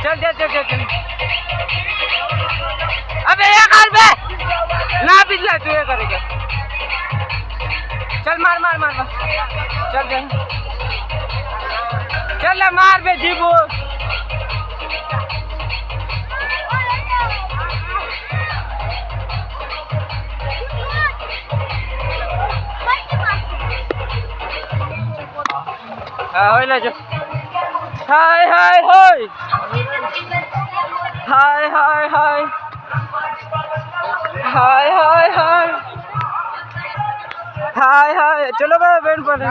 चल चल चल चल चल अबे ये कर बे ना पिछला तू ये करेगा चल मार मार मार मार चल चल चल मार बे जीबू हाँ हो ले जो हाय हाय हाय हाय हाय हाय हाय हाय हाय हाय हाय चलो भाई बैंड पर